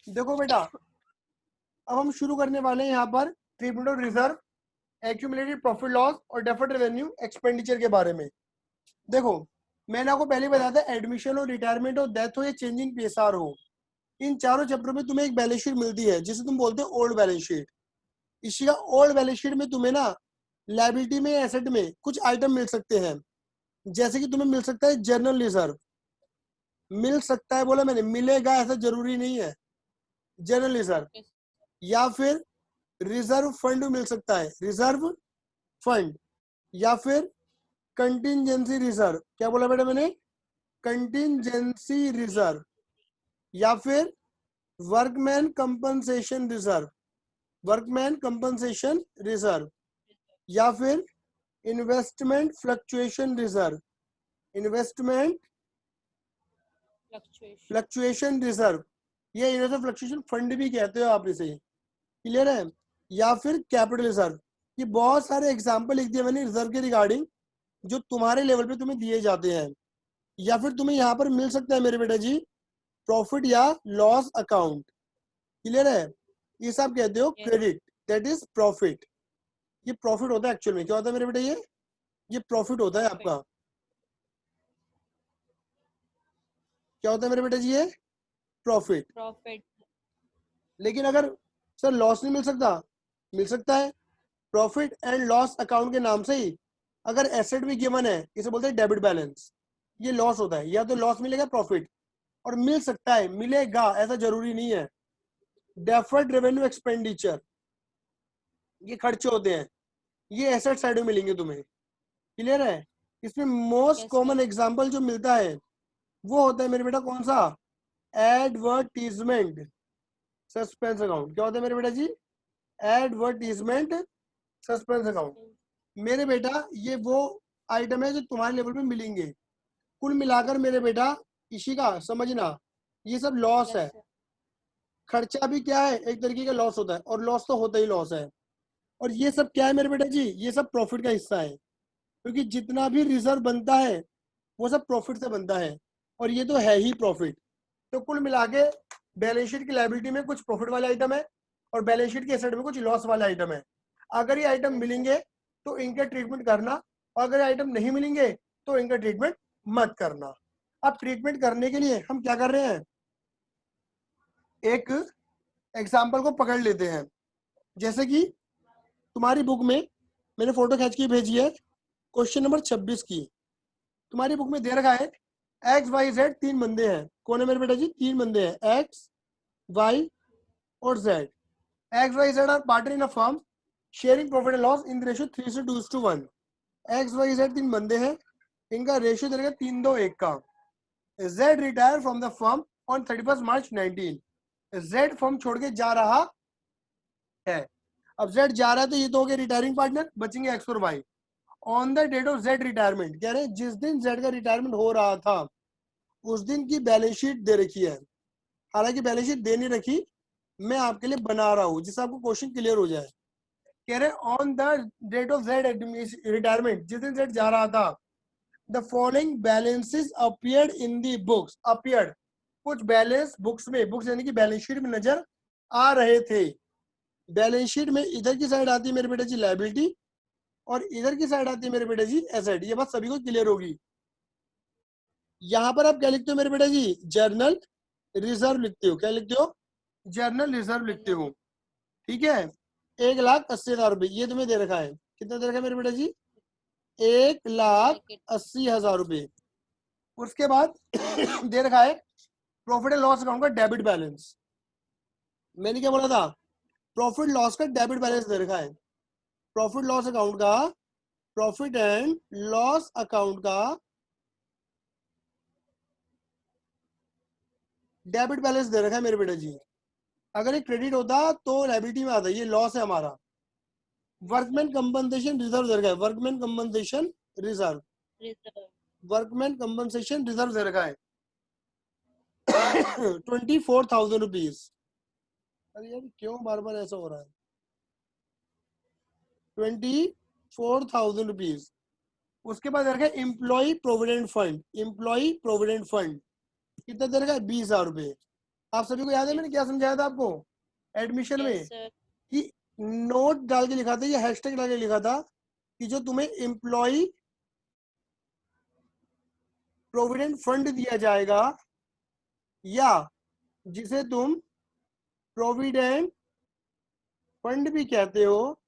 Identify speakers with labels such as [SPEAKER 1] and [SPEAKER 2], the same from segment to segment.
[SPEAKER 1] देखो बेटा, अब हम शुरू करने वाले हैं यहाँ पर treatment of reserve, accumulated profit loss और डेफर्ड रेवेन्यू एक्सपेंडिचर के बारे में। देखो, मैंने आपको पहले बताया था, एडमिशन हो, रिटायरमेंट हो, डेथ हो या चेंजिंग पीएसआर हो, इन चारों चैप्टर में तुम्हें एक बैलेंस शीट मिलती है जिसे तुम बोलते हो ओल्ड बैलेंस शीट। इसी का ओल्ड बैलेंस शीट में तुम्हें ना लायबिलिटी में, एसेट में कुछ आइटम मिल सकते हैं। जैसे कि तुम्हें मिल सकता है जर्नल रिजर्व, मिल सकता है बोला मैंने, मिलेगा ऐसा जरूरी नहीं है। जर्नल रिजर्व या फिर रिजर्व फंड मिल सकता है, रिजर्व फंड, या फिर कंटिजेंसी रिजर्व। क्या बोला बेटा मैंने? कंटिजेंसी रिजर्व, या फिर workman compensation reserve, workman compensation reserve, या फिर investment fluctuation reserve, investment fluctuation reserve, ये इन्वेस्टमेंट फ्लक्चुएशन फंड भी कहते हो आप इसे, क्लियर है? या फिर कैपिटल रिजर्व। ये बहुत सारे एग्जांपल लिख दिए मैंने रिजर्व के रिगार्डिंग, जो तुम्हारे लेवल पे तुम्हें दिए जाते हैं। या फिर तुम्हें यहाँ पर मिल सकता है मेरे बेटा जी प्रॉफिट या लॉस अकाउंट, क्लियर है? ये सब कहते हो क्रेडिट, दैट इज प्रॉफिट। ये प्रॉफिट होता है एक्चुअल में। क्या होता है मेरे बेटा? ये प्रॉफिट होता है आपका। क्या होता है मेरे बेटा जी? ये प्रॉफिट। लेकिन अगर सर लॉस नहीं मिल सकता, मिल सकता है। प्रॉफिट एंड लॉस अकाउंट के नाम से ही अगर एसेट भी गिवन है, इसे बोलते हैं डेबिट बैलेंस। ये लॉस होता है, या तो लॉस मिलेगा प्रॉफिट, और मिल सकता है, मिलेगा ऐसा जरूरी नहीं है। डेफर्ड रेवेन्यू एक्सपेंडिचर, ये खर्चे होते हैं, ये एसेट साइड में मिलेंगे तुम्हें, क्लियर है? इसमें मोस्ट कॉमन एग्जांपल जो मिलता है वो होता है मेरे बेटा कौन सा? Advertisement suspense account. क्या होता है मेरे बेटा जी? Advertisement suspense account. मेरे बेटा ये वो आइटम है जो तुम्हारे लेवल पे मिलेंगे। कुल मिलाकर मेरे बेटा इसी का समझना, ये सब लॉस है। खर्चा भी क्या है? एक तरीके का लॉस होता है, और लॉस तो होता ही लॉस है। और ये सब क्या है मेरे बेटा जी? ये सब प्रॉफिट का हिस्सा है, क्योंकि जितना भी रिजर्व बनता है वो सब प्रॉफिट से बनता है, और ये तो है ही प्रॉफिट। तो कुल मिला के बैलेंस शीट की लायबिलिटी में कुछ प्रॉफिट वाले आइटम है, और बैलेंस शीट के एसेट में कुछ लॉस वाले आइटम है। अगर ये आइटम मिलेंगे तो इनका ट्रीटमेंट करना, और अगर आइटम नहीं मिलेंगे तो इनका ट्रीटमेंट मत करना। अब ट्रीटमेंट करने के लिए हम क्या कर रहे हैं, एक एग्जाम्पल को पकड़ लेते हैं। जैसे कि तुम्हारी बुक में मैंने फोटो खींच के भेजी है क्वेश्चन नंबर 26 की। तुम्हारी बुक में दे रखा है एक्स वाई जेड, तीन बंदे हैं। कौन है मेरे बेटा जी? तीन बंदे हैं, एक्स वाई और Z. X Y Z are partner in a firm sharing profit and loss in ratio 3:2:1। X Y Z तीन बंदे हैं, इनका रेशियो दे रखा 3:2:1 का। Z retire from the firm on 31 March 19। Z firm छोड़ के जा रहा है। अब जेड जा रहा है तो ये तो हो गया रिटायरिंग पार्टनर, बचेंगे एक्स और Y. On the date of Z retirement, कह रहे हैं जिस दिन जेड का रिटायरमेंट हो रहा था उस दिन की बैलेंस शीट दे रखी है। हालांकि बैलेंस शीट दे नहीं रखी, मैं आपके लिए बना रहा हूं जिससे आपको क्वेश्चन क्लियर हो जाए। कह रहे on the date of Z retirement, जिस दिन जेड जा रहा था, the following balances appeared in the books. Appeared, कुछ बैलेंस बुक्स में, बुक्स यानी कि बैलेंस शीट में नजर आ रहे थे। बैलेंस शीट में इधर की साइड आती है मेरे बेटे जी लायबिलिटी, और इधर की साइड आती है मेरे बेटे जी एसेट। ये बात सभी को क्लियर होगी। यहां पर आप क्या लिखते हो मेरे बेटा जी? जर्नल रिजर्व लिखते हो। क्या लिखते हो? जर्नल रिजर्व लिखते हो, ठीक है? 1,80,000 रुपए ये तुम्हें दे रखा है। कितना दे रखा है मेरे बेटा जी? 1,80,000 रुपए। उसके बाद दे रखा है प्रॉफिट एंड लॉस अकाउंट का डेबिट बैलेंस। मैंने क्या बोला था? प्रॉफिट लॉस का डेबिट बैलेंस दे रखा है। प्रॉफिट लॉस अकाउंट का, प्रॉफिट एंड लॉस अकाउंट का डेबिट बैलेंस दे रखा है मेरे बेटा जी। अगर ये क्रेडिट होता तो लायबिलिटी में आता, ये लॉस है हमारा। वर्कमैन कंपनसेशन रिजर्व दे रखा है, workman compensation reserve, workman compensation reserve दे रखा है 24,000 रुपीज। अरे यार क्यों बार बार ऐसा हो रहा है? 24,000 रुपीज। उसके बाद दे रखा है employ provident fund, employ provident fund कितना दे रखा है? 20,000 रुपए। आप सभी को याद है मैंने क्या समझाया था आपको एडमिशन में
[SPEAKER 2] Yes, sir.
[SPEAKER 1] कि नोट डाल के लिखा था या हैशटैग डाल के लिखा था कि जो तुम्हें एम्प्लॉय प्रोविडेंट फंड दिया जाएगा या जिसे तुम प्रोविडेंट फंड भी कहते हो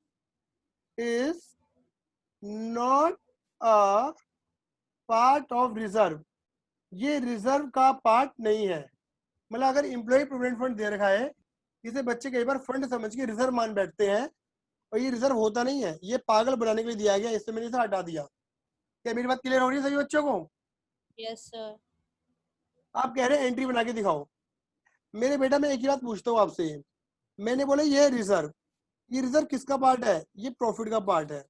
[SPEAKER 1] is not a part of reserve, ये रिजर्व का पार्ट नहीं है। मतलब अगर एम्प्लॉय प्रोविडेंट फंड दे रखा है, इसे बच्चे कई बार फंड समझ के रिजर्व मान बैठते हैं और ये रिजर्व होता नहीं है, ये पागल बनाने के लिए दिया गया, इससे मैंने इसे हटा दिया। क्या मेरी बात क्लियर हो रही है सभी बच्चों को?
[SPEAKER 2] Yes, sir.
[SPEAKER 1] आप कह रहे हैं एंट्री बना के दिखाओ। मेरे बेटा मैं एक ही बात पूछता हूँ आपसे, मैंने बोला ये रिजर्व, ये रिजर्व किसका पार्ट है? ये प्रॉफिट का पार्ट है।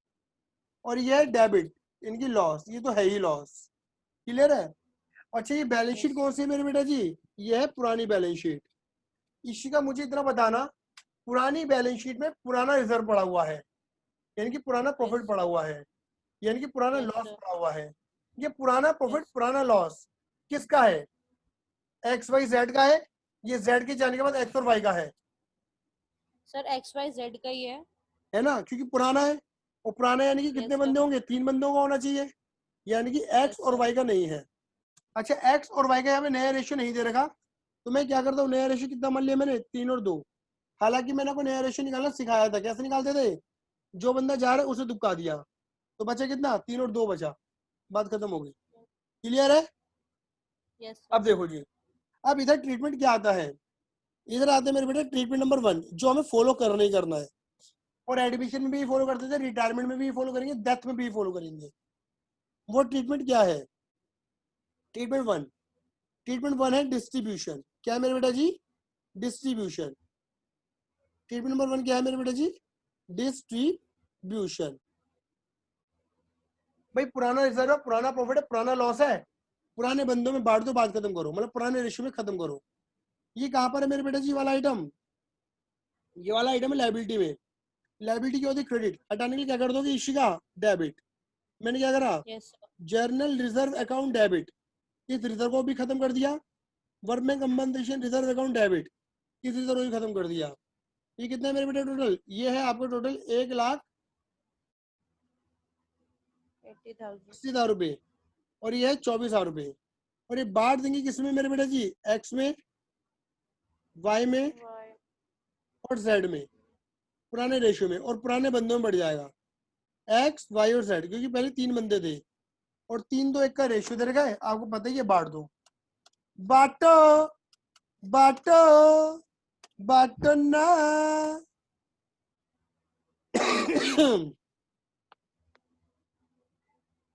[SPEAKER 1] और ये है डेबिट, इनकी लॉस, ये तो है ही लॉस। क्लियर है? अच्छा ये बैलेंस शीट कौन सी है मेरे बेटा जी? ये है पुरानी बैलेंस शीट। इसी का मुझे इतना बताना, पुरानी बैलेंस शीट में पुराना रिजर्व पड़ा हुआ है, यानी कि पुराना प्रॉफिट पड़ा हुआ है, यानी कि पुराना
[SPEAKER 2] Yes,
[SPEAKER 1] लॉस
[SPEAKER 2] sir.
[SPEAKER 1] पड़ा हुआ है। ये पुराना प्रॉफिट
[SPEAKER 2] Yes.
[SPEAKER 1] पुराना लॉस किसका है? एक्स वाई जेड का है। ये जेड के जाने के बाद एक्स और वाई का है
[SPEAKER 2] Sir, XYZ का ही
[SPEAKER 1] है ना, क्योंकि पुराना है। और पुराना यानी कि कितने
[SPEAKER 2] Yes, sir.
[SPEAKER 1] बंदे होंगे? 3 बंदों का होना चाहिए, यानी कि एक्स
[SPEAKER 2] Yes,
[SPEAKER 1] और
[SPEAKER 2] sir.
[SPEAKER 1] वाई का नहीं है। अच्छा एक्स और वाई का यहाँ पे नया रेशियो नहीं दे रखा, तो मैं क्या करता हूँ, नया रेशियो कितना मान लिया मैंने? 3 और 2। हालांकि मैंने आपको नया रेशियो निकालना सिखाया था, कैसे निकालते थे? जो बंदा जा रहा है उसे दुबका दिया, तो बचा कितना? 3 और 2 बचा, बात खत्म हो गई। क्लियर है?
[SPEAKER 2] Yes, sir.
[SPEAKER 1] अब देखो जी, अब इधर ट्रीटमेंट क्या आता है? इधर आते हैं मेरे बेटे ट्रीटमेंट नंबर 1, जो हमें फॉलो करना ही करना है। और एडमिशन में भी फॉलो करते थे, रिटायरमेंट में भी फॉलो करेंगे, डेथ में भी फॉलो करेंगे। वो ट्रीटमेंट क्या है? ट्रीटमेंट वन है डिस्ट्रीब्यूशन। क्या है मेरे बेटा जी? डिस्ट्रीब्यूशन। ट्रीटमेंट नंबर 1 क्या है मेरे बेटा जी? डिस्ट्रीब्यूशन। भाई पुराना रिजर्व है, पुराना प्रॉफिट है, पुराना लॉस है, पुराने बंदों में बांट दो, बात खत्म करो, मतलब पुराने रेशियो में खत्म करो। ये कहां पर है मेरे बेटा जी वाला आइटम? ये वाला आइटम है लाइबिलिटी में। लाइबिलिटी क्या होती है? क्रेडिट। हटाने के लिए क्या कर दोगे इशिका? डेबिट। मैंने क्या करा?
[SPEAKER 2] Yes, sir.
[SPEAKER 1] Journal reserve account debit, इस रिजर्व को भी खत्म कर दिया। Workman compensation reserve account debit, इस रिजर्व को भी खत्म कर दिया। ये कितना है मेरे बेटे टोटल? ये है आपका टोटल
[SPEAKER 2] 80,000.
[SPEAKER 1] 1,80,000 रुपए, और ये है 24,000 रुपए। और ये बांट देंगे किसमें मेरे बेटा जी? एक्स में, वाई में
[SPEAKER 2] Why?
[SPEAKER 1] और जेड में, पुराने रेशियो में, और पुराने बंदों में बढ़ जाएगा एक्स वाई और जेड, क्योंकि पहले 3 बंदे थे और 3 तो 1 का रेशियो दे रखा है, आपको पता ही है। बांट दो, बांटो बांटो बांटो ना।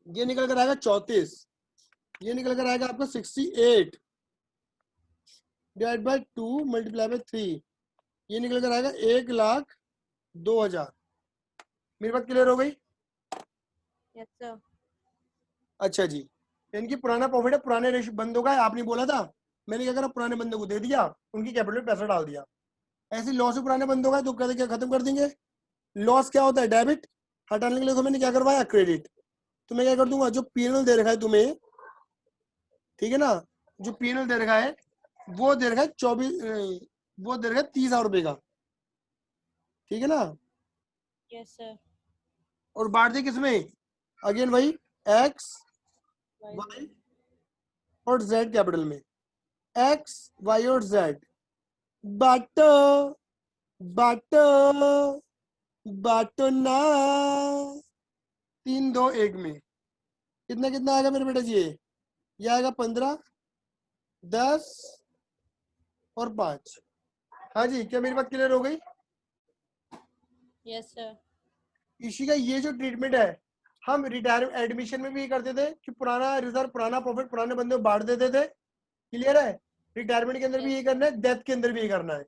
[SPEAKER 1] ये निकल कर आएगा 34, ये निकल कर आएगा आपका 68 डिवाइड बाय 2 मल्टीप्लाई बाय 3, ये निकल कर आएगा 1,02,000। मेरी बात क्लियर हो गई?
[SPEAKER 2] Yes, sir.
[SPEAKER 1] अच्छा जी, इनकी पुराना प्रॉफिट है, पुराने बंदों का है, आपने बोला था, मैंने क्या करा? पुराने बंदों को दे दिया, उनकी कैपिटल में पैसा डाल दिया। ऐसे लॉस पुराने बंदों का है, तो क्या खत्म कर देंगे। लॉस क्या होता है? डेबिट। हटाने के लिए तो मैंने क्या करवाया? क्रेडिट। तो मैं क्या कर दूंगा, जो पीएनएल दे रखा है तुम्हें, ठीक है ना, जो पीएनएल दे रखा है वो दे रखा है 24, वो दे रखा है 30,000 रुपए का, ठीक है ना।
[SPEAKER 2] Yes, sir.
[SPEAKER 1] और बांट दे किसमें? अगेन वही एक्स
[SPEAKER 2] Why?
[SPEAKER 1] वाई और जेड कैपिटल में। एक्स वाई और जेड, बाटो बाटो बाटो ना। 3 2 1 में कितना कितना आएगा मेरे बेटा जी? ये आएगा 15, 10 और 5। हाँ जी, क्या मेरी बात क्लियर हो गई?
[SPEAKER 2] Yes, sir.
[SPEAKER 1] इसी का ये जो ट्रीटमेंट है, हम रिटायरमेंट एडमिशन में भी करते थे कि पुराना रिजर्व पुराना प्रॉफिट पुराने बंदे को बांट देते थे। क्लियर है? रिटायरमेंट के अंदर भी यही करना है, डेथ के अंदर भी यही करना है।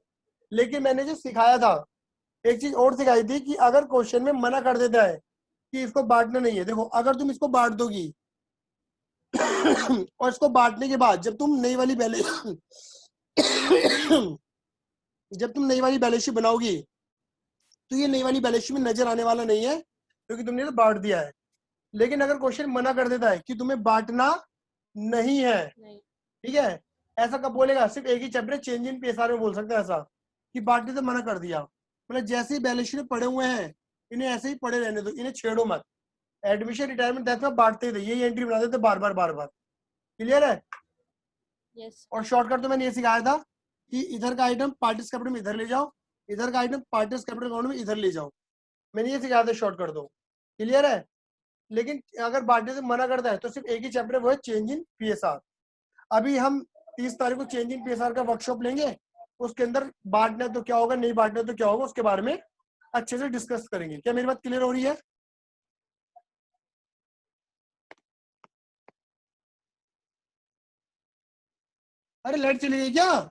[SPEAKER 1] लेकिन मैंने जो सिखाया था, एक चीज और सिखाई थी कि अगर क्वेश्चन में मना कर देता है कि इसको बांटना नहीं है, देखो अगर तुम इसको बांट दोगी और इसको बांटने के बाद जब तुम नई वाली बैलेंस जब तुम नई वाली बैलेंस शीट बनाओगी, तो ये नई वाली बैलेंस शीट में नजर आने वाला नहीं है, क्योंकि तुमने तो बांट दिया है। लेकिन अगर क्वेश्चन मना कर देता है कि तुम्हें बांटना नहीं है,
[SPEAKER 2] नहीं.
[SPEAKER 1] ठीक है, ऐसा कब बोलेगा? सिर्फ एक ही चैप्टर चेंज इन पीएसआर में बोल सकता है ऐसा कि बांटने से मना कर दिया। मतलब जैसे ही बैलेंस शीट में पड़े हुए हैं, इन्हें ऐसे ही पड़े रहने दो, इन्हें छेड़ो मत। एडमिशन, रिटायरमेंट, डेथ में बांटते थे, यही एंट्री बना देते बार बार। क्लियर है?
[SPEAKER 2] Yes.
[SPEAKER 1] और शॉर्टकट तो मैंने ये सिखाया था कि इधर का आइटम पार्टिस कैपिटल में इधर ले जाओ, इधर का आइटम पार्टिस कैपिटल अकाउंट में इधर ले जाओ। मैंने ये सिखाया था शॉर्टकट तो। क्लियर है? लेकिन अगर बांटने से मना करता है तो सिर्फ एक ही चैप्टर, वो है चेंज इन पीएसआर। अभी हम 30 तारीख को चेंज इन पीएसआर का वर्कशॉप लेंगे, उसके अंदर बांटना तो क्या होगा, नहीं बांटना तो क्या होगा, उसके बारे में अच्छे से डिस्कस करेंगे। क्या मेरी बात क्लियर हो रही है? अरे लाइट चली गई क्या?